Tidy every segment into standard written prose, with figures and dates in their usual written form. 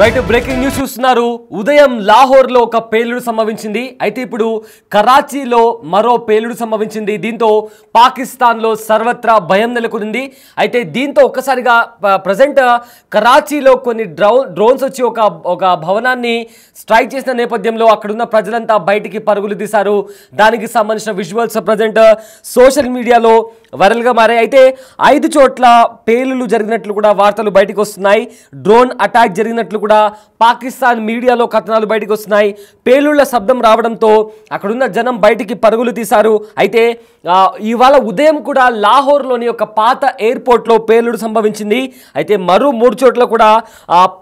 Right breaking news చూస్తున్నారు. ఉదయం లాహోర్లో ఒక పేలుడు సంభవించింది. అయితే ఇప్పుడు కరాచీలో మరో పేలుడు సంభవించింది. దీంతో పాకిస్తాన్లో సర్వత్రా భయం నెలకొంది. అయితే దీంతో ఒక్కసారిగా ప్రజెంట్ కరాచీలో కొన్ని డ్రోన్స్ వచ్చి ఒక భవనాన్ని స్ట్రైక్ చేసిన నేపథ్యంలో అక్కడున్న ప్రజలంతా బయటికి పరుగులు తీశారు. దానికి సంబంధించిన విజువల్స్ ప్రజెంట్ సోషల్ మీడియాలో వైరల్గా మారాయి. అయితే 5 చోట్ల పేలులు జరిగినట్లు కూడా వార్తలు బయటకు వస్తున్నాయి. డ్రోన్ అటాక్ జరిగినట్లు కూడా పాకిస్తాన్ మీడియాలో కథనాలు బయటకు వస్తున్నాయి. పేలుళ్ల శబ్దం రావడంతో అక్కడున్న జనం బయటికి పరుగులు తీశారు. అయితే ఇవాళ ఉదయం కూడా లాహోర్లోని ఒక పాత ఎయిర్పోర్ట్లో పేలుడు సంభవించింది. అయితే మరో 3 చోట్ల కూడా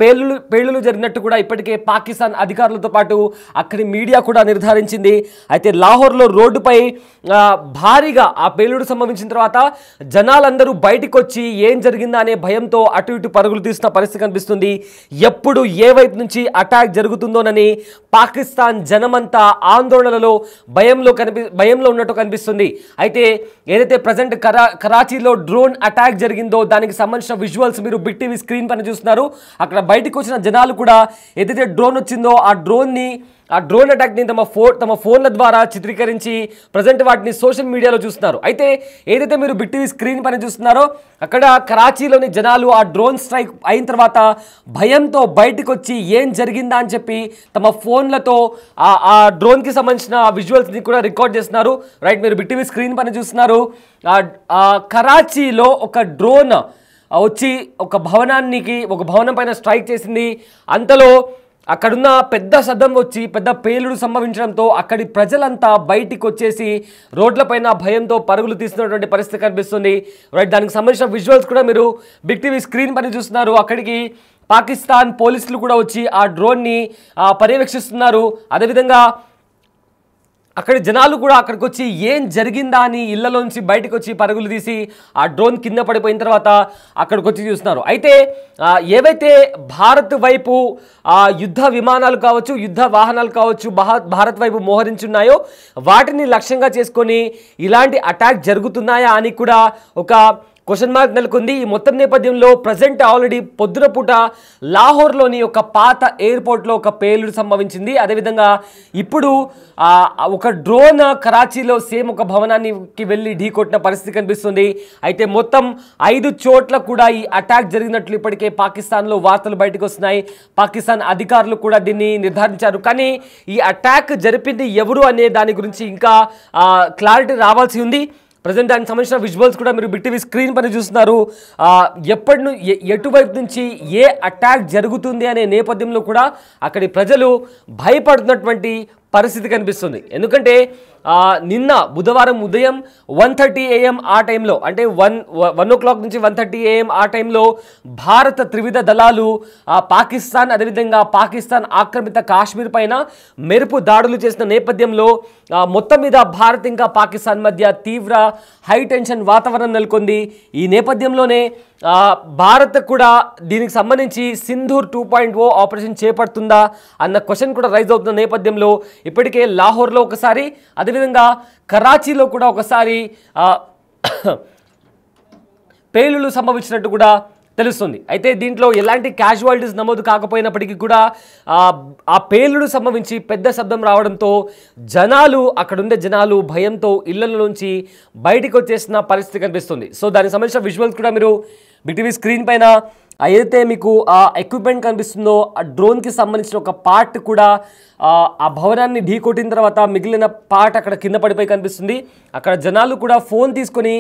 పేలులు జరిగినట్టు కూడా ఇప్పటికే పాకిస్తాన్ అధికారులతో పాటు అక్కడి మీడియా కూడా నిర్ధారించింది. అయితే లాహోర్లో రోడ్డుపై భారీగా ఆ పేలుడు సంభవించిన తర్వాత జనాలందరూ బయటికి వచ్చి ఏం జరిగిందా అనే భయంతో అటు ఇటు పరుగులు తీసిన పరిస్థితి కనిపిస్తుంది. ఎప్పుడు ఏ వైపు నుంచి అటాక్ జరుగుతుందోనని పాకిస్తాన్ జనమంతా ఆందోళనలో భయంలో ఉన్నట్టు కనిపిస్తుంది. అయితే ఏదైతే ప్రజెంట్ కరాచీలో డ్రోన్ అటాక్ జరిగిందో దానికి సంబంధించిన విజువల్స్ మీరు బిగ్ టీవీ స్క్రీన్ పైన చూస్తున్నారు. అక్కడ బయటకు వచ్చిన జనాలు కూడా ఏదైతే డ్రోన్ వచ్చిందో ఆ డ్రోన్ అటాక్ని తమ ఫోన్ల ద్వారా చిత్రీకరించి ప్రజెంట్ వాటిని సోషల్ మీడియాలో చూస్తున్నారు. అయితే ఏదైతే మీరు బిగ్ టీవీ స్క్రీన్ పైన చూస్తున్నారో అక్కడ కరాచీలోని జనాలు ఆ డ్రోన్ స్ట్రైక్ అయిన తర్వాత భయంతో బయటకు వచ్చి ఏం జరిగిందా అని చెప్పి తమ ఫోన్లతో ఆ డ్రోన్కి సంబంధించిన విజువల్స్ని కూడా రికార్డ్ చేస్తున్నారు. రైట్, మీరు బిగ్ టీవీ స్క్రీన్ పైన చూస్తున్నారు. కరాచీలో ఒక డ్రోన్ వచ్చి ఒక భవనం పైన స్ట్రైక్ చేసింది. అంతలో అక్కడున్న పెద్ద శబ్దం వచ్చి పెద్ద పేలుడు సంభవించడంతో అక్కడి ప్రజలంతా బయటికి వచ్చేసి రోడ్లపైన భయంతో పరుగులు తీస్తున్నటువంటి పరిస్థితి కనిపిస్తుంది. రైట్, దానికి సంబంధించిన విజువల్స్ కూడా మీరు బిగ్ టీవీ స్క్రీన్ పైన చూస్తున్నారు. అక్కడికి పాకిస్తాన్ పోలీసులు కూడా వచ్చి ఆ డ్రోన్ని పర్యవేక్షిస్తున్నారు. అదేవిధంగా అక్కడి జనాలు కూడా అక్కడికి వచ్చి ఏం జరిగిందా అని ఇళ్లలోంచి బయటకు వచ్చి పరుగులు తీసి ఆ డ్రోన్ కింద పడిపోయిన తర్వాత అక్కడికి వచ్చి చూస్తున్నారు. అయితే ఏవైతే భారత్ వైపు యుద్ధ విమానాలు కావచ్చు, యుద్ధ వాహనాలు కావచ్చు భారత్ వైపు మోహరించున్నాయో వాటిని లక్ష్యంగా చేసుకొని ఇలాంటి అటాక్ జరుగుతున్నాయా అని కూడా ఒక క్వశ్చన్ మార్క్ నెలకొంది. ఈ మొత్తం నేపథ్యంలో ప్రజెంట్ ఆల్రెడీ పొద్దున పూట లాహోర్లోని ఒక పాత ఎయిర్పోర్ట్లో ఒక పేలుడు సంభవించింది. అదేవిధంగా ఇప్పుడు ఒక డ్రోన్ కరాచీలో సేమ్ ఒక భవనానికి వెళ్ళి ఢీకొట్టిన పరిస్థితి కనిపిస్తుంది. అయితే మొత్తం 5 చోట్ల కూడా ఈ అటాక్ జరిగినట్లు ఇప్పటికే పాకిస్తాన్లో వార్తలు బయటకు వస్తున్నాయి. పాకిస్తాన్ అధికారులు కూడా దీన్ని నిర్ధారించారు. కానీ ఈ అటాక్ జరిపింది ఎవరు అనే దాని గురించి ఇంకా క్లారిటీ రావాల్సి ఉంది. ప్రజెంట్ దానికి సంబంధించిన విజువల్స్ కూడా మీరు బిగ్ టీవీ స్క్రీన్ పైన చూస్తున్నారు. ఎటువైపు నుంచి ఏ అటాక్ జరుగుతుంది అనే నేపథ్యంలో కూడా అక్కడి ప్రజలు భయపడుతున్నటువంటి పరిస్థితి కనిపిస్తుంది. ఎందుకంటే నిన్న బుధవారం ఉదయం 1:30 AM ఆ టైంలో, అంటే 1 o'clock నుంచి 1:30 AM ఆ టైంలో భారత త్రివిధ దళాలు పాకిస్తాన్ అదేవిధంగా పాకిస్తాన్ ఆక్రమిత కాశ్మీర్ పైన మెరుపు దాడులు చేసిన నేపథ్యంలో మొత్తం మీద భారత్ ఇంకా పాకిస్తాన్ మధ్య తీవ్ర హై టెన్షన్ వాతావరణం నెలకొంది. ఈ నేపథ్యంలోనే భారత్ కూడా దీనికి సంబంధించి సింధూర్ 2.0 ఆపరేషన్ చేపడుతుందా అన్న క్వశ్చన్ కూడా రైజ్ అవుతున్న నేపథ్యంలో ఇప్పటికే లాహోర్లో ఒకసారి, అదేవిధంగా కరాచీలో కూడా ఒకసారి పేలుళ్లు సంభవించినట్టు కూడా తెలుస్తుంది. అయితే దీంట్లో ఎలాంటి క్యాజువాలిటీస్ నమోదు కాకపోయినప్పటికీ కూడా ఆ పేలుడు సంభవించి పెద్ద శబ్దం రావడంతో అక్కడుండే జనాలు భయంతో ఇళ్లలోంచి బయటికి వచ్చేసిన పరిస్థితి కనిపిస్తుంది. సో దానికి సంబంధించిన విజువల్స్ కూడా మీరు బిగ్ టీవీ స్క్రీన్ పైన ఏదైతే మీకు ఆ ఎక్విప్మెంట్ కనిపిస్తుందో ఆ డ్రోన్కి సంబంధించిన ఒక పార్ట్ కూడా ఆ భవనాన్ని ఢీకొట్టిన తర్వాత మిగిలిన పార్ట్ అక్కడ కింద పడిపోయి కనిపిస్తుంది. అక్కడ జనాలు కూడా ఫోన్ తీసుకొని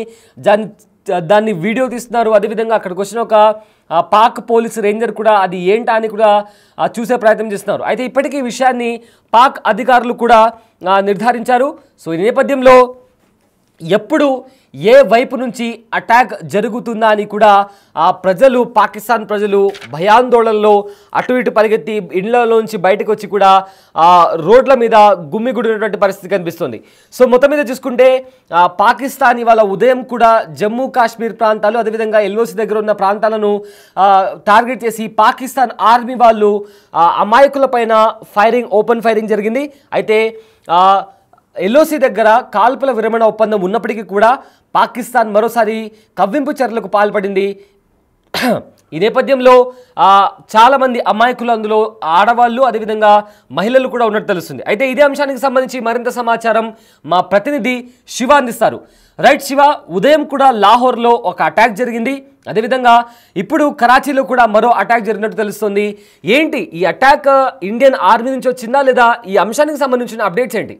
దాన్ని వీడియో తీస్తున్నారు. అదేవిధంగా అక్కడికి వచ్చిన ఒక పాక్ పోలీస్ రేంజర్ కూడా అది ఏంటా అని కూడా చూసే ప్రయత్నం చేస్తున్నారు. అయితే ఇప్పటికీ ఈ విషయాన్ని పాక్ అధికారులు కూడా నిర్ధారించారు. సో ఈ నేపథ్యంలో ఎప్పుడు ఏ వైపు నుంచి అటాక్ జరుగుతుందా అని కూడా పాకిస్తాన్ ప్రజలు భయాందోళనలో అటు ఇటు పరిగెత్తి ఇళ్లలోంచి బయటకు వచ్చి కూడా రోడ్ల మీద గుమ్మిగుడినటువంటి పరిస్థితి కనిపిస్తుంది. సో మొత్తం మీద చూసుకుంటే పాకిస్తాన్ ఇవాళ ఉదయం కూడా జమ్మూ కాశ్మీర్ ప్రాంతాలు అదేవిధంగా ఎల్ఓసి దగ్గర ఉన్న ప్రాంతాలను టార్గెట్ చేసి పాకిస్తాన్ ఆర్మీ వాళ్ళు అమాయకుల పైన ఓపెన్ ఫైరింగ్ జరిగింది. అయితే ఎల్ఓసి దగ్గర కాల్పుల విరమణ ఒప్పందం ఉన్నప్పటికీ కూడా పాకిస్తాన్ మరోసారి కవ్వింపు చర్యలకు పాల్పడింది. ఈ నేపథ్యంలో చాలామంది అమాయకులు, అందులో ఆడవాళ్ళు, అదేవిధంగా మహిళలు కూడా ఉన్నట్టు తెలుస్తుంది. అయితే ఇదే అంశానికి సంబంధించి మరింత సమాచారం మా ప్రతినిధి శివ అందిస్తారు. రైట్ శివ, ఉదయం కూడా లాహోర్లో ఒక అటాక్ జరిగింది, అదేవిధంగా ఇప్పుడు కరాచీలో కూడా మరో అటాక్ జరిగినట్టు తెలుస్తుంది. ఏంటి ఈ అటాక్ ఇండియన్ ఆర్మీ నుంచి వచ్చిందా లేదా? ఈ అంశానికి సంబంధించిన అప్డేట్స్ ఏంటి?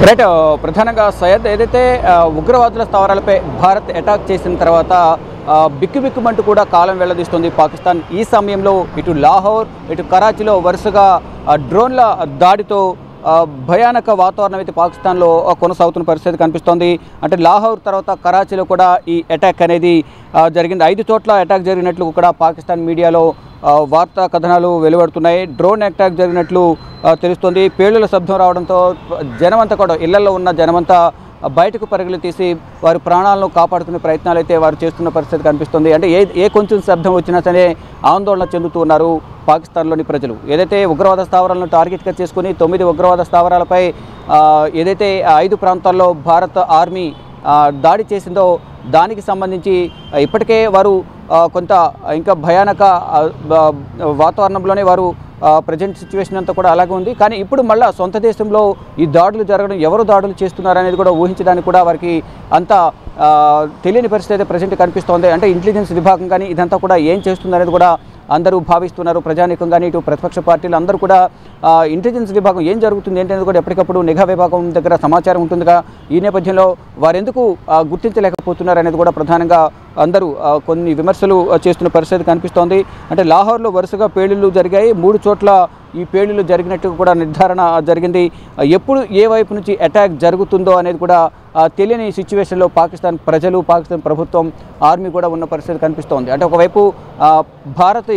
రైట్, ప్రధానంగా సయ్యద్ ఏదైతే ఉగ్రవాదుల స్థావరాలపై భారత్ అటాక్ చేసిన తర్వాత బిక్కుబిక్కుమంటూ కూడా కాలం వెళ్లదీస్తుంది పాకిస్తాన్. ఈ సమయంలో ఇటు లాహోర్, ఇటు కరాచీలో వరుసగా డ్రోన్ల దాడితో భయానక వాతావరణం అయితే పాకిస్తాన్లో కొనసాగుతున్న పరిస్థితి కనిపిస్తోంది. అంటే లాహోర్ తర్వాత కరాచీలో కూడా ఈ అటాక్ అనేది జరిగింది. 5 చోట్ల అటాక్ జరిగినట్లు కూడా పాకిస్తాన్ మీడియాలో వార్తా కథనాలు వెలువడుతున్నాయి. డ్రోన్ అటాక్ జరిగినట్లు తెలుస్తోంది. పేలుల శబ్దం రావడంతో జనమంతా కూడా, ఇళ్లలో ఉన్న జనమంతా బయటకు పరుగులు తీసి వారి ప్రాణాలను కాపాడుకునే ప్రయత్నాలు అయితే వారు చేస్తున్న పరిస్థితి కనిపిస్తుంది. అంటే ఏ కొంచెం శబ్దం వచ్చినా సరే ఆందోళన చెందుతూ ఉన్నారు పాకిస్తాన్లోని ప్రజలు. ఏదైతే ఉగ్రవాద స్థావరాలను టార్గెట్గా చేసుకుని 9 ఉగ్రవాద స్థావరాలపై ఏదైతే 5 ప్రాంతాల్లో భారత ఆర్మీ దాడి చేసిందో దానికి సంబంధించి ఇప్పటికే వారు కొంత ఇంకా భయానక వాతావరణంలోనే వారు ప్రజెంట్ సిచ్యువేషన్ అంతా కూడా అలాగే ఉంది. కానీ ఇప్పుడు మళ్ళీ సొంత దేశంలో ఈ దాడులు జరగడం, ఎవరు దాడులు చేస్తున్నారు అనేది కూడా ఊహించడానికి కూడా వారికి అంత తెలియని పరిస్థితి అయితే ప్రజెంట్ కనిపిస్తోంది. అంటే ఇంటెలిజెన్స్ విభాగం కానీ ఇదంతా కూడా ఏం చేస్తుంది అనేది కూడా అందరూ భావిస్తున్నారు. ప్రజానీకం కానీ ఇటు ప్రతిపక్ష పార్టీలు అందరూ కూడా ఇంటెలిజెన్స్ విభాగం ఏం జరుగుతుంది ఏంటనేది కూడా ఎప్పటికప్పుడు నిఘా విభాగం దగ్గర సమాచారం ఉంటుందిగా. ఈ నేపథ్యంలో వారెందుకు గుర్తించలేకపోతున్నారు అనేది కూడా ప్రధానంగా అందరూ కొన్ని విమర్శలు చేస్తున్న పరిస్థితి కనిపిస్తోంది. అంటే లాహోర్లో వరుసగా పేలుళ్లు జరిగాయి. 3 చోట్ల ఈ పేలుళ్లు జరిగినట్టు కూడా నిర్ధారణ జరిగింది. ఎప్పుడు ఏ వైపు నుంచి అటాక్ జరుగుతుందో అనేది కూడా తెలియని సిచ్యువేషన్లో పాకిస్తాన్ ప్రజలు, పాకిస్తాన్ ప్రభుత్వం, ఆర్మీ కూడా ఉన్న పరిస్థితి కనిపిస్తోంది. అంటే ఒకవైపు భారత్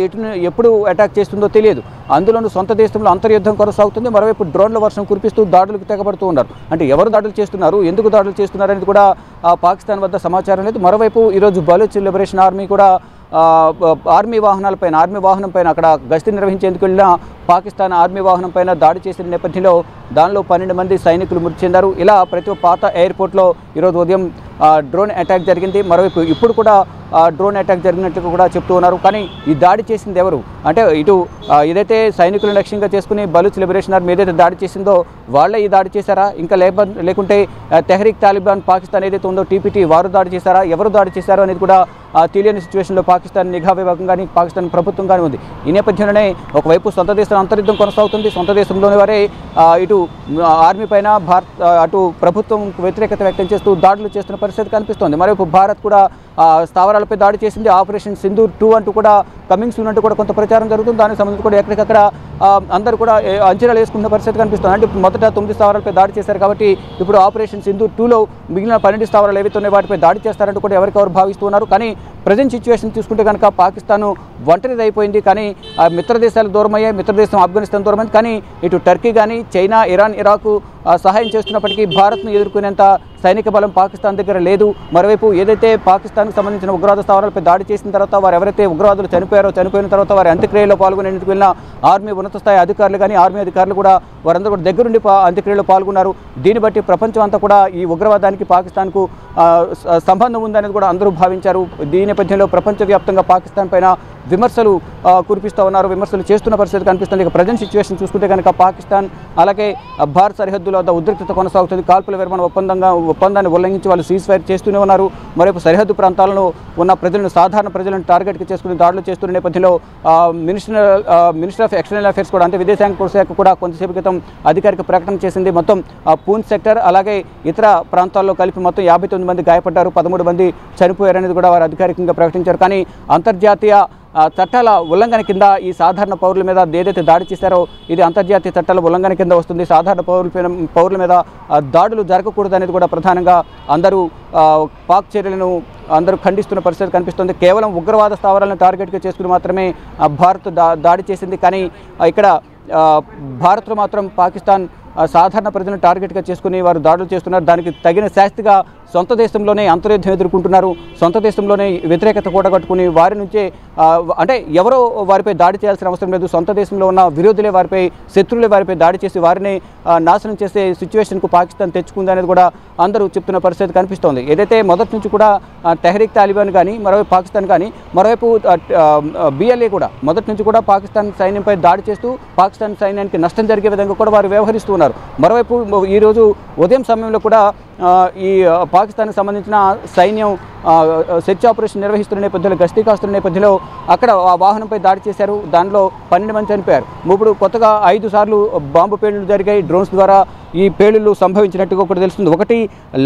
ఎప్పుడు అటాక్ చేస్తుందో తెలియదు, అందులోనూ సొంత దేశంలో అంతర్యుద్ధం కొనసాగుతుంది. మరోవైపు డ్రోన్ల వర్షం కురిపిస్తూ దాడులకు తెగబడుతూ ఉన్నారు. అంటే ఎవరు దాడులు చేస్తున్నారు, ఎందుకు దాడులు చేస్తున్నారు అనేది కూడా పాకిస్తాన్ వద్ద సమాచారం లేదు. మరోవైపు ఈరోజు బలూచ్ లిబరేషన్ ఆర్మీ కూడా ఆర్మీ వాహనం పైన అక్కడ గస్తీ నిర్వహించేందుకు వెళ్ళిన పాకిస్తాన్ ఆర్మీ వాహనం పైన దాడి చేసిన నేపథ్యంలో దానిలో 12 మంది సైనికులు మృతి చెందారు. ఇలా ప్రతి పాత ఎయిర్పోర్ట్లో ఈరోజు ఉదయం డ్రోన్ అటాక్ జరిగింది. మరోవైపు ఇప్పుడు కూడా డ్రోన్ అటాక్ జరిగినట్లు కూడా చెప్తూ ఉన్నారు. కానీ ఈ దాడి చేసింది ఎవరు అంటే ఇటు ఏదైతే సైనికులను లక్ష్యంగా చేసుకుని బలూచ్ లిబరేషన్ ఆర్మీ ఏదైతే దాడి చేసిందో వాళ్ళే ఈ దాడి చేశారా, ఇంకా లేకుంటే తెహ్రీక్ తాలిబాన్ పాకిస్తాన్ ఏదైతే ఉందో టీపీటీ వారు దాడి చేశారా, ఎవరు దాడి చేశారో అనేది కూడా తెలియని సిచ్యువేషన్లో పాకిస్తాన్ నిఘా విభాగం కానీ పాకిస్తాన్ ప్రభుత్వం కానీ ఉంది. ఈ నేపథ్యంలోనే ఒకవైపు సొంత దేశంలో అంతర్యుద్ధం కొనసాగుతుంది. సొంత దేశంలోని వారే ఇటు ఆర్మీ పైన అటు ప్రభుత్వం వ్యతిరేకత వ్యక్తం చేస్తూ దాడులు చేస్తున్న పరిస్థితి కనిపిస్తోంది. మరోవైపు భారత్ కూడా స్థావరాలపై దాడి చేసింది. ఆపరేషన్ సింధూర్ 2 అంటూ కూడా కమింగ్ సూన్ అంటూ కూడా కొంత ప్రచారం జరుగుతుంది. దానికి సంబంధించి కూడా ఎక్కడికక్కడ అందరూ కూడా అంచనాలు వేసుకున్న పరిస్థితి కనిపిస్తుంది. అంటే మొదట 9 స్థావరాలపై దాడి చేశారు కాబట్టి ఇప్పుడు ఆపరేషన్ సింధూర్ 2లో మిగిలిన 12 స్థావరాలు ఏవైతే ఉన్నాయో వాటిపై దాడి చేస్తారంటూ కూడా ఎవరికెవరు భావిస్తున్నారు. కానీ ప్రజెంట్ సిచ్యువేషన్ చూసుకుంటే కనుక పాకిస్తాన్ ఒంటరిది అయిపోయింది. కానీ మిత్ర దేశాలు దూరమయ్యాయి, మిత్రదేశం ఆఫ్ఘనిస్తాన్ దూరమైంది. కానీ ఇటు టర్కీ కానీ చైనా, ఇరాన్, ఇరాక్ సహాయం చేస్తున్నప్పటికీ భారత్ను ఎదుర్కొనేంత సైనిక బలం పాకిస్తాన్ దగ్గర లేదు. మరోవైపు ఏదైతే పాకిస్తాన్కి సంబంధించిన ఉగ్రవాద స్థావరాలపై దాడి చేసిన తర్వాత వారు ఎవరైతే ఉగ్రవాదులు చనిపోయిన తర్వాత వారి అంత్యక్రియలో పాల్గొనేందుకు వెళ్ళిన ఆర్మీ ఉన్నత స్థాయి అధికారులు కానీ ఆర్మీ అధికారులు కూడా వారందరూ కూడా దగ్గరుండి అంత్యక్రియలో పాల్గొన్నారు. దీన్ని బట్టి ప్రపంచం అంతా కూడా ఈ ఉగ్రవాదానికి పాకిస్తాన్కు సంబంధం ఉందనేది కూడా అందరూ భావించారు. దీని నేపథ్యంలో ప్రపంచవ్యాప్తంగా పాకిస్తాన్ పైన విమర్శలు కురిపిస్తూ ఉన్నారు, విమర్శలు చేస్తున్న పరిస్థితి కనిపిస్తుంది. ఇక ప్రజెంట్ సిచ్యువేషన్ చూసుకుంటే కనుక పాకిస్తాన్ అలాగే భారత్ సరిహద్దుల వద్ద ఉద్రిక్తత కొనసాగుతుంది. కాల్పుల విరమణ ఒప్పందాన్ని ఉల్లంఘించి వాళ్ళు సీజ్ ఫైర్ చేస్తూనే ఉన్నారు. మరోవైపు సరిహద్దు ప్రాంతాలను ఉన్న సాధారణ ప్రజలను టార్గెట్గా చేసుకుని దాడులు చేస్తున్న నేపథ్యంలో మినిస్టర్ ఆఫ్ ఎక్స్టర్నల్ అఫేర్స్ కూడా అంటే విదేశాంగ శాఖ కూడా కొంతసేపు క్రితం అధికారిక ప్రకటన చేసింది. మొత్తం పూంచ్ సెక్టర్ అలాగే ఇతర ప్రాంతాల్లో కలిపి మొత్తం 59 మంది గాయపడ్డారు, 13 మంది చనిపోయారనేది కూడా వారు అధికారికంగా ప్రకటించారు. కానీ అంతర్జాతీయ చట్టాల ఉల్లంఘన కింద ఈ సాధారణ పౌరుల మీద ఏదైతే దాడి చేశారో ఇది అంతర్జాతీయ చట్టాల ఉల్లంఘన కింద వస్తుంది. సాధారణ పౌరుల మీద దాడులు జరగకూడదు అనేది కూడా ప్రధానంగా అందరూ పాక్ చర్యలను అందరూ ఖండిస్తున్న పరిస్థితి కనిపిస్తుంది. కేవలం ఉగ్రవాద స్థావరాలను టార్గెట్గా చేసుకుని మాత్రమే భారత్ దాడి చేసింది. కానీ ఇక్కడ భారత్లో మాత్రం పాకిస్తాన్ సాధారణ ప్రజలను టార్గెట్గా చేసుకుని వారు దాడులు చేస్తున్నారు. దానికి తగిన శాస్తిగా సొంత దేశంలోనే అంతర్యుద్ధం ఎదుర్కొంటున్నారు. సొంత దేశంలోనే వ్యతిరేకత కూడగట్టుకుని వారి నుంచే అంటే ఎవరో వారిపై దాడి చేయాల్సిన అవసరం లేదు, సొంత దేశంలో ఉన్న విరోధులే వారిపై, శత్రువులే వారిపై దాడి చేసి వారిని నాశనం చేసే సిచ్యువేషన్కు పాకిస్తాన్ తెచ్చుకుంది అనేది కూడా అందరూ చెప్తున్న పరిస్థితి కనిపిస్తోంది. ఏదైతే మొదటి నుంచి కూడా తెహ్రీక్ తాలిబాన్ కానీ, మరోవైపు పాకిస్తాన్ కానీ, మరోవైపు BLA కూడా మొదటి నుంచి కూడా పాకిస్తాన్ సైన్యంపై దాడి చేస్తూ పాకిస్తాన్ సైన్యానికి నష్టం జరిగే విధంగా కూడా వారు వ్యవహరిస్తూ ఉన్నారు. మరోవైపు ఈరోజు ఉదయం సమయంలో కూడా ఈ పాకిస్తాన్కి సంబంధించిన సైన్యం సెర్చ్ ఆపరేషన్ నిర్వహిస్తున్న నేపథ్యంలో, గస్తీ కాస్తున్న నేపథ్యంలో అక్కడ ఆ వాహనంపై దాడి చేశారు. దానిలో 12 మంది చనిపోయారు. ఇప్పుడు కొత్తగా 5 సార్లు బాంబు పేలుళ్లు జరిగాయి. డ్రోన్స్ ద్వారా ఈ పేలుళ్లు సంభవించినట్టుగా కూడా తెలుస్తుంది. ఒకటి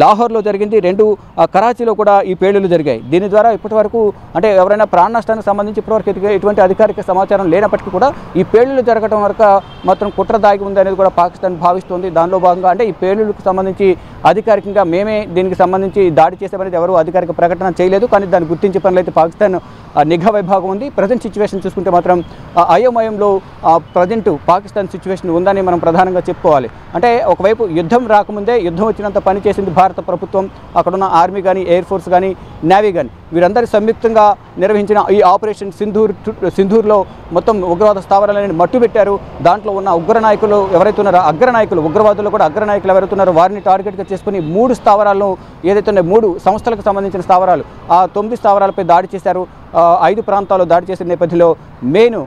లాహోర్లో జరిగింది, 2 కరాచీలో కూడా ఈ పేలుళ్లు జరిగాయి. దీని ద్వారా ఇప్పటివరకు అంటే ఎవరైనా ప్రాణ నష్టానికి సంబంధించి ఇప్పటివరకు ఎటువంటి అధికారిక సమాచారం లేనప్పటికీ కూడా ఈ పేలుళ్లు జరగడం వరకు మాత్రం కుట్ర దాగి ఉంది అనేది కూడా పాకిస్తాన్ భావిస్తుంది. దానిలో భాగంగా అంటే ఈ పేలుళ్లకు సంబంధించి అధికారికంగా మేమే దీనికి సంబంధించి దాడి చేసామనేది ఎవరు అధికారిక ప్రకటన చేయలేదు. కానీ దాన్ని గుర్తించే పనులు అయితే పాకిస్తాన్ నిఘా విభాగం ఉంది. ప్రజెంట్ సిచ్యువేషన్ చూసుకుంటే మాత్రం అయోమయంలో ప్రజెంట్ పాకిస్తాన్ సిచ్యువేషన్ ఉందని మనం ప్రధానంగా చెప్పుకోవాలి. అంటే ఒకవైపు యుద్ధం రాకముందే యుద్ధం వచ్చినంత పని చేసింది భారత ప్రభుత్వం. అక్కడున్న ఆర్మీ కానీ, ఎయిర్ ఫోర్స్ కానీ, నేవీ కానీ వీరందరూ సంయుక్తంగా నిర్వహించిన ఈ ఆపరేషన్ సింధూర్లో మొత్తం ఉగ్రవాద స్థావరాలని మట్టుబెట్టారు. దాంట్లో ఉన్న ఉగ్ర నాయకులు ఎవరైతే ఉన్నారో, అగ్రనాయకులు, ఉగ్రవాదులు కూడా అగ్రనాయకులు ఎవరైతే ఉన్నారో వారిని టార్గెట్గా చేసుకుని 3 స్థావరాలను ఏదైతే ఉన్నాయో 3 సంస్థలకు సంబంధించిన స్థావరాలు, ఆ 9 స్థావరాలపై దాడి చేశారు. 5 ప్రాంతాల్లో దాడి చేసిన నేపథ్యంలో మెయిన్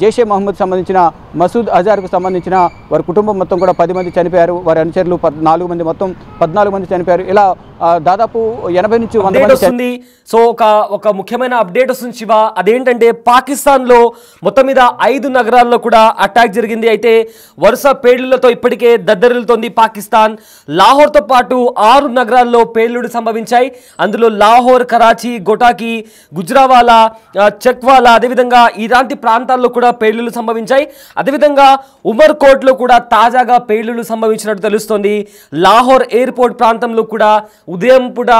జైషే మహమ్మద్ సంబంధించిన మసూద్ అజార్కు సంబంధించిన వారి కుటుంబం మొత్తం కూడా 10 మంది చనిపోయారు. వారి అనుచరులు 4 మంది, మొత్తం 14 మంది చనిపోయారు. ఇలా దాదాపు 80 నుంచి 100 మంది వస్తుంది. సో ఒక ముఖ్యమైన అప్డేట్ వస్తుంది శివ. అదేంటంటే పాకిస్తాన్లో మొత్తం మీద 5 నగరాల్లో కూడా అటాక్ జరిగింది. అయితే వరుస పేలుళ్లతో ఇప్పటికే దద్దరిల్లుతోంది పాకిస్తాన్. లాహోర్తో పాటు 6 నగరాల్లో పేలుళ్లు సంభవించాయి. అందులో లాహోర్, కరాచీ, గోటాకి, గుజ్రావాలా, చక్వాలా, అదేవిధంగా ఇలాంటి ప్రాంతాల్లో కూడా పేలుళ్లు సంభవించాయి. అదేవిధంగా ఉమర్కోట్లో కూడా తాజాగా పేలుళ్లు సంభవించినట్టు తెలుస్తోంది. లాహోర్ ఎయిర్పోర్ట్ ప్రాంతంలో కూడా ఉదయం కూడా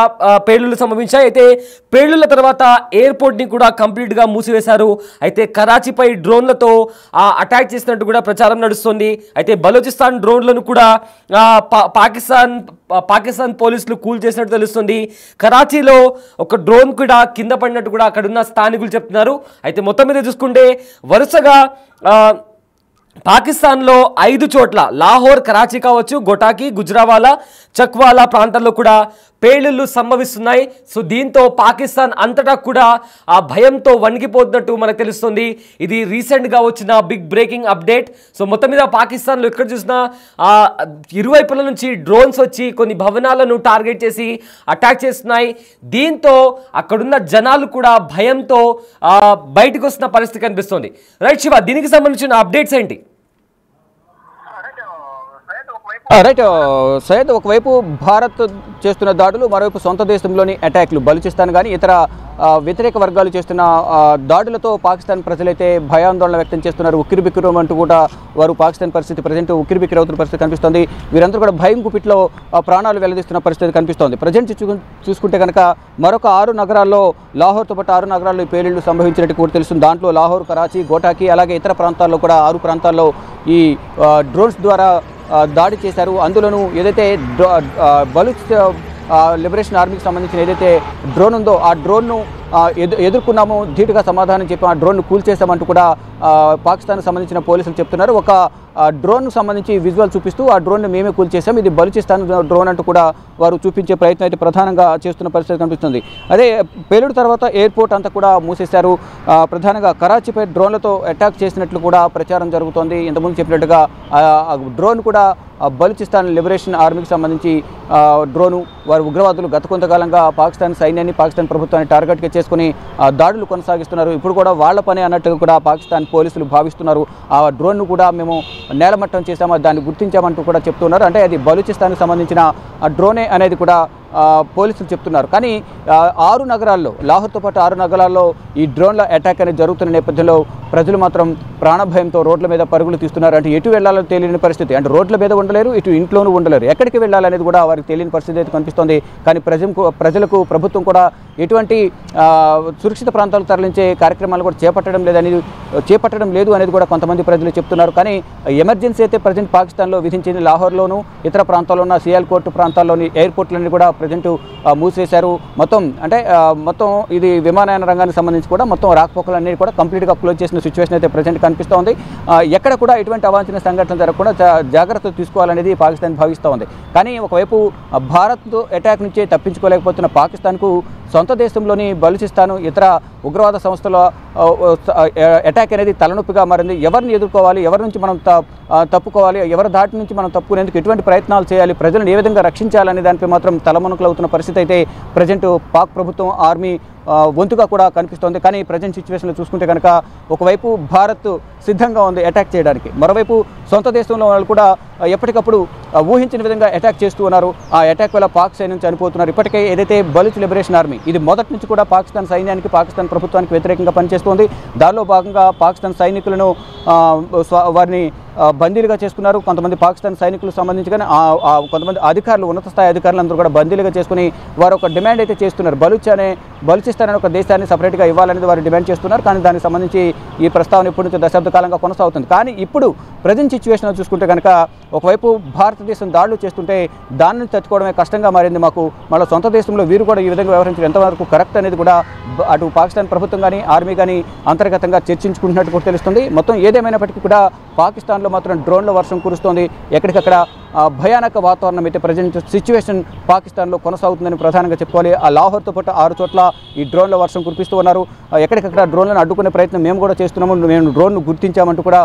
పేలుళ్లు సంభవించాయి. అయితే పేలుళ్ల తర్వాత ఎయిర్పోర్ట్ని కూడా కంప్లీట్గా మూసివేశారు. అయితే కరాచీపై డ్రోన్లతో అటాక్ చేసినట్టు కూడా ప్రచారం నడుస్తుంది. అయితే బలూచిస్తాన్ డ్రోన్లను కూడా పాకిస్తాన్ పోలీసులు కూల్ చేసినట్టు తెలుస్తుంది. కరాచీలో ఒక డ్రోన్ కూడా కింద పడినట్టు కూడా అక్కడున్న స్థానికులు చెప్తున్నారు. అయితే మొత్తం మీద చూసుకుంటే వరుసగా పాకిస్తాన్లో 5 చోట్ల లాహోర్, కరాచీ కావచ్చు, గోటాకి, గుజ్రావాలా, చక్వాలా ప్రాంతాల్లో కూడా పేలుళ్లు సంభవిస్తున్నాయి. సో దీంతో పాకిస్తాన్ అంతటా కూడా ఆ భయంతో వణికిపోతున్నట్టు మనకు తెలుస్తుంది. ఇది రీసెంట్గా వచ్చిన బిగ్ బ్రేకింగ్ అప్డేట్. సో మొత్తం మీద పాకిస్తాన్లో ఎక్కడ చూసినా ఇరువైపుల నుంచి డ్రోన్స్ వచ్చి కొన్ని భవనాలను టార్గెట్ చేసి అటాక్ చేస్తున్నాయి. దీంతో అక్కడున్న జనాలు కూడా భయంతో బయటకు వస్తున్న పరిస్థితి కనిపిస్తుంది. రైట్ శివ, దీనికి సంబంధించిన అప్డేట్స్ ఏంటి? రైట్ సయ్యద్, ఒకవైపు భారత్ చేస్తున్న దాడులు, మరోవైపు సొంత దేశంలోని అటాక్లు, బలూచిస్తాన్ కానీ ఇతర వ్యతిరేక వర్గాలు చేస్తున్న దాడులతో పాకిస్తాన్ ప్రజలైతే భయాందోళన వ్యక్తం చేస్తున్నారు. ఉక్కిరిబిక్కిరి అంటూ కూడా వారు పాకిస్తాన్ పరిస్థితి ప్రజెంట్ ఉక్కిరిబిక్కిరి అవుతున్న పరిస్థితి కనిపిస్తోంది. వీరందరూ కూడా భయం కుపిట్లో ప్రాణాలు వెల్లదీస్తున్న పరిస్థితి కనిపిస్తోంది. ప్రజెంట్ చూసుకుంటే కనుక మరొక 6 నగరాల్లో, లాహోర్తో పాటు 6 నగరాల్లో ఈ పేలుళ్లు సంభవించినట్టు కూడా తెలుస్తుంది. దాంట్లో లాహోర్, కరాచీ, గోటాకి అలాగే ఇతర ప్రాంతాల్లో కూడా 6 ప్రాంతాల్లో ఈ డ్రోన్స్ ద్వారా దాడి చేశారు. అందులోనూ ఏదైతే బలూచ్ లిబరేషన్ ఆర్మీకి సంబంధించిన ఏదైతే డ్రోన్ ఉందో ఆ డ్రోన్ను ఎదుర్కొన్నాము, ధీటుగా సమాధానం చెప్పి ఆ డ్రోన్ను కూల్చేసామంటూ కూడా పాకిస్తాన్కి సంబంధించిన పోలీసులు చెప్తున్నారు. ఒక డ్రోన్కు సంబంధించి విజువల్ చూపిస్తూ ఆ డ్రోన్ను మేమే కూల్చేసాం, ఇది బలూచిస్తాన్ డ్రోన్ అంటూ కూడా వారు చూపించే ప్రయత్నం అయితే ప్రధానంగా చేస్తున్న పరిస్థితి కనిపిస్తుంది. అదే పేలుడు తర్వాత ఎయిర్పోర్ట్ అంతా కూడా మూసేశారు. ప్రధానంగా కరాచీపై డ్రోన్లతో అటాక్ చేసినట్లు కూడా ప్రచారం జరుగుతోంది. ఇంతకుముందు చెప్పినట్టుగా డ్రోన్ కూడా బలూచిస్తాన్ లిబరేషన్ ఆర్మీకి సంబంధించి డ్రోను, వారు ఉగ్రవాదులు గత కొంతకాలంగా పాకిస్తాన్ సైన్యాన్ని, పాకిస్తాన్ ప్రభుత్వాన్ని టార్గెట్గా చేసుకుని దాడులు కొనసాగిస్తున్నారు. ఇప్పుడు కూడా వాళ్ళ పని అన్నట్టుగా కూడా పాకిస్తాన్ పోలీసులు భావిస్తున్నారు. ఆ డ్రోన్ను కూడా మేము నేలమట్టం చేశామా, దాన్ని గుర్తించామంటూ కూడా చెప్తున్నారు. అంటే అది బలూచిస్తాన్కి సంబంధించిన డ్రోనే అనేది కూడా పోలీసులు చెప్తున్నారు. కానీ 6 నగరాల్లో, లాహోర్తో పాటు 6 నగరాల్లో ఈ డ్రోన్ల అటాక్ అనేది జరుగుతున్న నేపథ్యంలో ప్రజలు మాత్రం ప్రాణభయంతో రోడ్ల మీద పరుగులు తీస్తున్నారు. అంటే ఎటు వెళ్ళాలో తెలియని పరిస్థితి. అంటే రోడ్ల మీద ఉండలేరు, ఇటు ఇంట్లోనూ ఉండలేరు. ఎక్కడికి వెళ్ళాలనేది కూడా వారికి తెలియని పరిస్థితి అయితే కనిపిస్తోంది. కానీ ప్రజలకు ప్రభుత్వం కూడా ఎటువంటి సురక్షిత ప్రాంతాలకు తరలించే కార్యక్రమాలు కూడా చేపట్టడం లేదు అనేది కూడా కొంతమంది ప్రజలు చెప్తున్నారు. కానీ ఎమర్జెన్సీ అయితే ప్రజెంట్ పాకిస్తాన్లో విధించింది. లాహోర్లోనూ ఇతర ప్రాంతాల్లో ఉన్న సియాల్కోట్ ప్రాంతాల్లోని ఎయిర్పోర్ట్లన్నీ కూడా ప్రజెంట్ మూసివేశారు. మొత్తం ఇది విమానయాన రంగానికి సంబంధించి కూడా మొత్తం రాకపోకలన్నీ కూడా కంప్లీట్గా క్లోజ్ చేసిన సిచ్యువేషన్ అయితే ప్రజెంట్ కనిపిస్తోంది. ఎక్కడ కూడా ఎటువంటి అవాంఛనీయ సంఘటనలు జరగకుండా జాగ్రత్తలు తీసుకోవాలనేది పాకిస్తాన్ భావిస్తూ ఉంది. కానీ ఒకవైపు భారత్ అటాక్ నుంచి తప్పించుకోలేకపోతున్న పాకిస్తాన్కు సొంత దేశంలోని బలూచిస్తాన్ ఇతర ఉగ్రవాద సంస్థల అటాక్ అనేది తలనొప్పిగా మారింది. ఎవరిని ఎదుర్కోవాలి, ఎవరి నుంచి మనం తప్పుకోవాలి, ఎవరి దాటి నుంచి మనం తప్పుకునేందుకు ఎటువంటి ప్రయత్నాలు చేయాలి, ప్రజలను ఏ విధంగా రక్షించాలనే దానిపై మాత్రం తలమునకలవుతున్న పరిస్థితి అయితే ప్రజెంట్ పాక్ ప్రభుత్వం ఆర్మీ వంతుగా కూడా కనిపిస్తోంది. కానీ ప్రజెంట్ సిచ్యువేషన్లో చూసుకుంటే కనుక ఒకవైపు భారత్ సిద్ధంగా ఉంది అటాక్ చేయడానికి, మరోవైపు సొంత దేశంలో వాళ్ళు కూడా ఎప్పటికప్పుడు ఊహించిన విధంగా అటాక్ చేస్తూ ఉన్నారు. ఆ అటాక్ వల్ల పాక్ సైన్యం చనిపోతున్నారు. ఇప్పటికే ఏదైతే బలూచ్ లిబరేషన్ ఆర్మీ ఇది మొదటి నుంచి కూడా పాకిస్తాన్ సైన్యానికి, పాకిస్తాన్ ప్రభుత్వానికి వ్యతిరేకంగా పనిచేస్తోంది. దానిలో భాగంగా పాకిస్తాన్ సైనికులను వారిని బందీలుగా చేసుకున్నారు. కొంతమంది పాకిస్తాన్ సైనికులకు సంబంధించి కానీ కొంతమంది అధికారులు, ఉన్నత స్థాయి అధికారులు అందరూ కూడా బందీలుగా చేసుకుని వారు ఒక డిమాండ్ అయితే చేస్తున్నారు. బలూచిస్తాన్ అనే ఒక దేశాన్ని సపరేట్గా ఇవ్వాలనేది వారు డిమాండ్ చేస్తున్నారు. కానీ దానికి సంబంధించి ఈ ప్రస్తావన ఇప్పటి నుంచి దశాబ్ద కాలంగా కొనసాగుతుంది. కానీ ఇప్పుడు ప్రజెంట్ సిచ్యువేషన్ చూసుకుంటే కనుక ఒకవైపు భారతదేశం దాడులు చేస్తుంటే దాన్ని తట్టుకోవడమే కష్టంగా మారింది మాకు. మళ్ళీ సొంత దేశంలో వీరు కూడా ఈ విధంగా వ్యవహరించడం ఎంతవరకు కరెక్ట్ అనేది కూడా అటు పాకిస్తాన్ ప్రభుత్వం కానీ ఆర్మీ కానీ అంతర్గతంగా చర్చించుకుంటున్నట్టు కూడా తెలుస్తుంది. మొత్తం ఏదేమైనప్పటికీ కూడా పాకిస్తాన్లో మాత్రం డ్రోన్ల వర్షం కురుస్తోంది. ఎక్కడికక్కడ భయానక వాతావరణం అయితే ప్రజెంట్ సిచ్యువేషన్ పాకిస్తాన్లో కొనసాగుతుందని ప్రధానంగా చెప్పుకోవాలి. ఆ లాహోర్తో పాటు 6 చోట్ల ఈ డ్రోన్ల వర్షం కురిపిస్తూ ఉన్నారు. ఎక్కడికక్కడ డ్రోన్లను అడ్డుకునే ప్రయత్నం మేము కూడా చేస్తున్నాము, మేము డ్రోన్ను గుర్తించామంటూ కూడా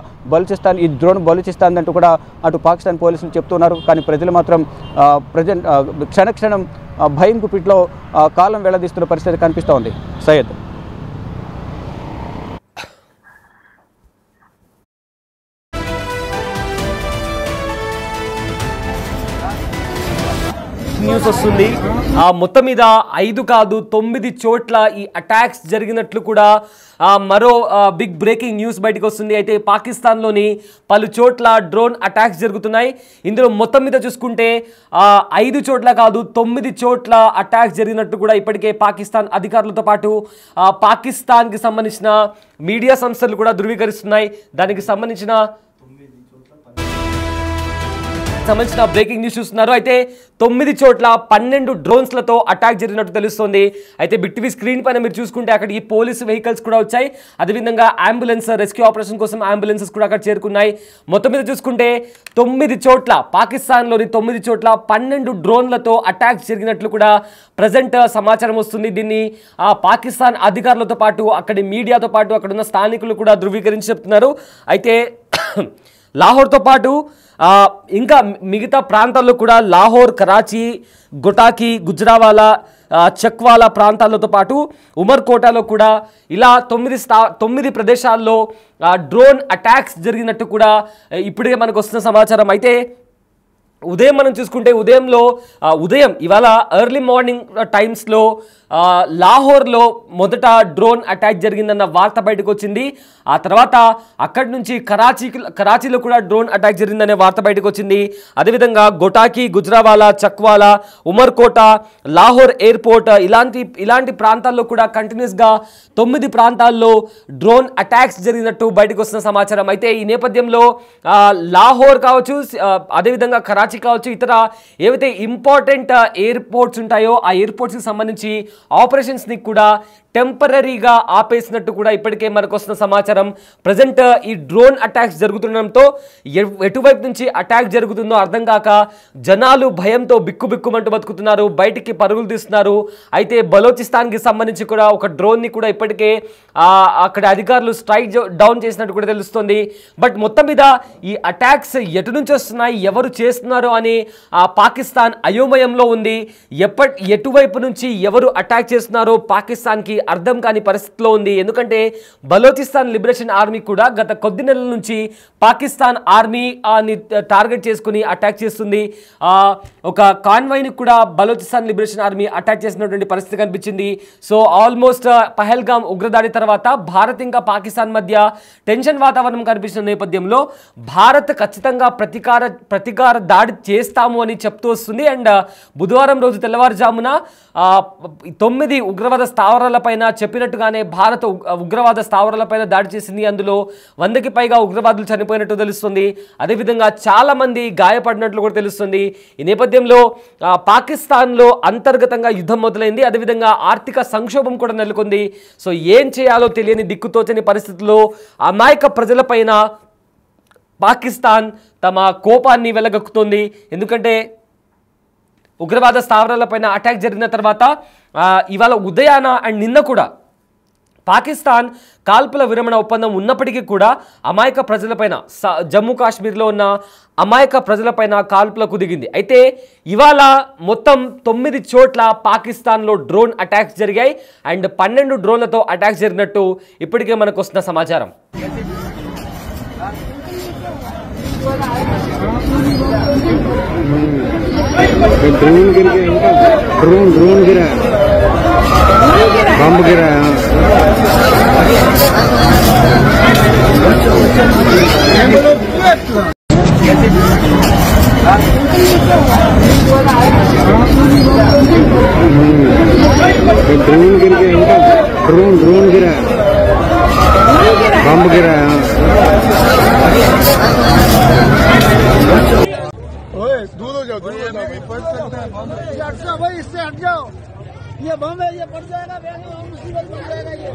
ఈ డ్రోన్ బలూచిస్తాన్ అంటూ కూడా అటు పాకిస్తాన్ పోలీసులు చెప్తున్నారు. కానీ ప్రజలు మాత్రం ప్రజెంట్ క్షణక్షణం భయం గుప్పిట్లో కాలం వెళ్లదీస్తున్న పరిస్థితి కనిపిస్తూ ఉంది. సయ్యద్ న్యూస్ వస్తుంది. మొత్తం మీద 5 కాదు 9 చోట్ల ఈ అటాక్స్ జరిగినట్లు కూడా మరో బిగ్ బ్రేకింగ్ న్యూస్ బయటకు వస్తుంది. అయితే పాకిస్తాన్లోని పలు చోట్ల డ్రోన్ అటాక్స్ జరుగుతున్నాయి. ఇందులో మొత్తం మీద చూసుకుంటే 5 చోట్ల కాదు 9 చోట్ల అటాక్స్ జరిగినట్టు కూడా ఇప్పటికే పాకిస్తాన్ అధికారులతో పాటు పాకిస్తాన్కి సంబంధించిన మీడియా సంస్థలు కూడా ధృవీకరిస్తున్నాయి. దానికి సంబంధించిన బ్రేకింగ్ న్యూస్ చూస్తున్నారు. అయితే 9 చోట్ల 12 డ్రోన్స్లతో అటాక్ జరిగినట్టు తెలుస్తోంది. అయితే బిగ్ టీవీ స్క్రీన్ పైన మీరు చూసుకుంటే అక్కడికి పోలీసు వెహికల్స్ కూడా వచ్చాయి. అదేవిధంగా అంబులెన్స్ రెస్క్యూ ఆపరేషన్ కోసం అంబులెన్సెస్ కూడా అక్కడ చేరుకున్నాయి. మొత్తం మీద చూసుకుంటే 9 చోట్ల పాకిస్తాన్లోని 9 చోట్ల 12 డ్రోన్లతో అటాక్స్ జరిగినట్లు కూడా ప్రజెంట్ సమాచారం వస్తుంది. దీన్ని పాకిస్తాన్ అధికారులతో పాటు అక్కడి మీడియాతో పాటు అక్కడున్న స్థానికులు కూడా ధృవీకరించి చెప్తున్నారు. అయితే లాహోర్తో పాటు ఇంకా మిగతా ప్రాంతాల్లో కూడా లాహోర్, కరాచీ, గొటాకి, గుజ్రావాలా, చక్వాలా ప్రాంతాలతో పాటు ఉమర్కోటాలో కూడా ఇలా 9 ప్రదేశాల్లో డ్రోన్ అటాక్స్ జరిగినట్టు కూడా ఇప్పుడే మనకు వస్తున్న సమాచారం. అయితే ఉదయం మనం చూసుకుంటే ఉదయం ఇవాళ ఎర్లీ మార్నింగ్ టైమ్స్లో లాహోర్లో మొదట డ్రోన్ అటాక్ జరిగిందన్న వార్త బయటకు వచ్చింది. ఆ తర్వాత అక్కడి నుంచి కరాచీలో కూడా డ్రోన్ అటాక్ జరిగిందనే వార్త బయటకు వచ్చింది. అదేవిధంగా గొటాకి, గుజ్రావాలా, చక్వాలా, ఉమర్కోట, లాహోర్ ఎయిర్పోర్ట్ ఇలాంటి ప్రాంతాల్లో కూడా కంటిన్యూస్గా 9 ప్రాంతాల్లో డ్రోన్ అటాక్స్ జరిగినట్టు బయటకు వస్తున్న సమాచారం. అయితే ఈ నేపథ్యంలో లాహోర్ కావచ్చు, అదేవిధంగా కరాచీ కావచ్చు, ఇతర ఏవైతే ఇంపార్టెంట్ ఎయిర్పోర్ట్స్ ఉంటాయో ఆ ఎయిర్పోర్ట్స్కి సంబంధించి ఆపరేషన్స్ని కూడా టెంపరీగా ఆపేసినట్టు కూడా ఇప్పటికే మనకు వస్తున్న సమాచారం. ప్రజెంట్ ఈ డ్రోన్ అటాక్స్ జరుగుతుండడంతో ఎటువైపు నుంచి అటాక్ జరుగుతుందో అర్థం కాక జనాలు భయంతో బిక్కుబిక్కుమంటూ బతుకుతున్నారు, బయటికి పరుగులు తీస్తున్నారు. అయితే బలోచిస్తాన్కి సంబంధించి కూడా ఒక డ్రోన్ని కూడా ఇప్పటికే అక్కడ అధికారులు స్ట్రైక్ డౌన్ చేసినట్టు కూడా తెలుస్తుంది. బట్ మొత్తం మీద ఈ అటాక్స్ ఎటు నుంచి వస్తున్నాయి, ఎవరు చేస్తున్నారు అని పాకిస్తాన్ అయోమయంలో ఉంది. ఎటువైపు నుంచి ఎవరు అటాక్ చేస్తున్నారో పాకిస్తాన్కి అర్థం కాని పరిస్థితిలో ఉంది. ఎందుకంటే బలోచిస్తాన్ లిబరేషన్ ఆర్మీ కూడా గత కొద్ది నెలల నుంచి పాకిస్తాన్ ఆర్మీని టార్గెట్ చేసుకుని అటాక్ చేస్తుంది. ఒక కాన్వాయ్ని కూడా బలోచిస్తాన్ లిబరేషన్ ఆర్మీ అటాక్ చేసినటువంటి పరిస్థితి కనిపించింది. సో ఆల్మోస్ట్ పహల్గామ్ ఉగ్రదాడి తర్వాత భారత్ ఇంకా పాకిస్తాన్ మధ్య టెన్షన్ వాతావరణం కనిపించిన నేపథ్యంలో భారత్ ఖచ్చితంగా ప్రతీకార దాడి చేస్తాము అని చెప్తూ వస్తుంది. అండ్ బుధవారం రోజు తెల్లవారుజామున 9 ఉగ్రవాద స్థావరాలపైన చెప్పినట్టుగానే భారత్ ఉగ్రవాద స్థావరాలపైన దాడి చేసింది. అందులో 100కి పైగా ఉగ్రవాదులు చనిపోయినట్టు తెలుస్తుంది. అదేవిధంగా చాలామంది గాయపడినట్లు కూడా తెలుస్తుంది. ఈ నేపథ్యంలో పాకిస్తాన్లో అంతర్గతంగా యుద్ధం మొదలైంది. అదేవిధంగా ఆర్థిక సంక్షోభం కూడా నెలకొంది. సో ఏం చేయాలో తెలియని దిక్కుతోచని పరిస్థితుల్లో అమాయక ప్రజలపైన పాకిస్తాన్ తమ కోపాన్ని వెలగక్కుతోంది. ఎందుకంటే ఉగ్రవాద స్థావరాలపైన అటాక్ జరిగిన తర్వాత ఇవాళ ఉదయాన అండ్ నిన్న కూడా పాకిస్తాన్ కాల్పుల విరమణ ఒప్పందం ఉన్నప్పటికీ కూడా అమాయక ప్రజలపైన జమ్మూ కాశ్మీర్లో ఉన్న అమాయక ప్రజలపైన కాల్పులకు దిగింది. అయితే ఇవాళ మొత్తం 9 చోట్ల పాకిస్తాన్లో డ్రోన్ అటాక్స్ జరిగాయి. అండ్ 12 డ్రోన్లతో అటాక్స్ జరిగినట్టు ఇప్పటికే మనకు వస్తున్న సమాచారం. ड्रोन गिर गया, ड्रोन गिरा, बम गिरा। ड्रोन गिर गया, ड्रोन गिरा, बम गिरा। दूर हो जाओ, दूर हो जाओ, पड़ सकता है भाई, इससे हट जाओ, ये बम है, ये पड़ जाएगा, मुसीबत पड़ जाएगा ये।